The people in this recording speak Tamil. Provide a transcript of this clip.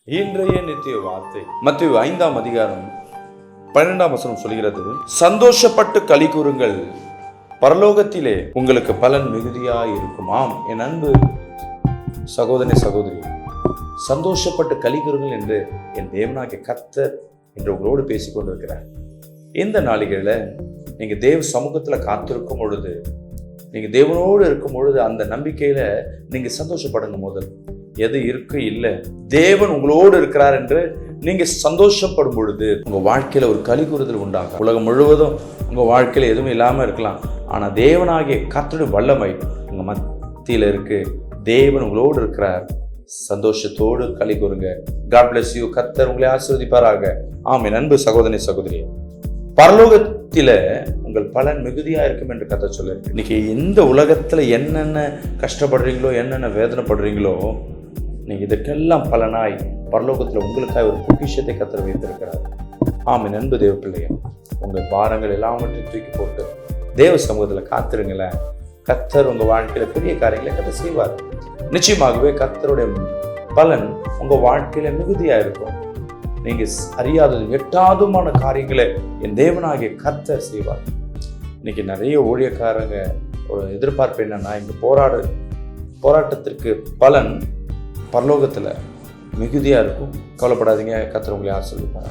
இன்றைய நித்திய வார்த்தை மத்தேயு 5ஆம் அதிகாரம் 12ஆம் வசனம் சொல்கிறது, சந்தோஷப்பட்டு களி கூறுங்கள், பரலோகத்திலே உங்களுக்கு பலன் மிகுதியாய் இருக்குமாம். என் அன்பு சகோதரனே சகோதரி, சந்தோஷப்பட்டு களி கூறுங்கள் என்று என் தேவனாகிய கர்த்தர் என்று உங்களோடு பேசிக் கொண்டிருக்கிறார். இந்த நாளிகளில் நீங்க தேவ சமூகத்துல காத்திருக்கும் பொழுது, நீங்க தேவனோடு இருக்கும் பொழுது, அந்த நம்பிக்கையில நீங்க சந்தோஷப்படுங்க. முதல் எது இருக்கு இல்லை, தேவன் உங்களோடு இருக்கிறார் என்று நீங்க சந்தோஷப்படும் பொழுது உங்க வாழ்க்கையில ஒரு களி கூறுதல் உண்டாகும். உலகம் முழுவதும் உங்க வாழ்க்கையில எதுவும் இல்லாம இருக்கலாம், ஆனா தேவனாகிய கர்த்தருடைய வல்லமை உங்க மத்தியில இருக்கு. தேவன் உங்களோடு இருக்கிறார். சந்தோஷத்தோடு களி கூறுங்க. God bless you. கர்த்தர் உங்களை ஆசீர்வதிப்பாராக. ஆமென். அன்பு சகோதரனே சகோதரி, பரலோகத்தில உங்கள் பலன் மிகுதியா இருக்கும் என்று கர்த்தர் சொல்ல. இன்னைக்கு இந்த உலகத்துல என்னென்ன கஷ்டப்படுறீங்களோ, என்னென்ன வேதனைப்படுறீங்களோ, நீங்க இதற்கெல்லாம் பலனாய் பரலோகத்துல உங்களுக்காக ஒரு பொக்கிஷத்தை கர்த்தர் வைத்திருக்கிறார். ஆமென். அன்பு தேவ பிள்ளைய, உங்கள் பாரங்கள் எல்லாவற்றையும் தூக்கி போட்டு தேவ சமூகத்துல காத்திருங்களேன். கர்த்தர் உங்க வாழ்க்கையில பெரிய காரியங்களை கர்த்தர் செய்வார். நிச்சயமாகவே கர்த்தருடைய பலன் உங்க வாழ்க்கையில மிகுதியா இருக்கும். நீங்க அறியாதது எட்டாதுமான காரியங்களை என் தேவனாகிய கர்த்தர் செய்வார். இன்னைக்கு நிறைய ஊழியக்காரங்க ஒரு எதிர்பார்ப்பு என்னன்னா, இங்க போராட்டத்திற்கு பலன் பரலோகத்துல மிகுதியா இருக்கும். கவலைப்படாதீங்க, கர்த்தர் உங்களை ஆசீர்வதிப்பார்.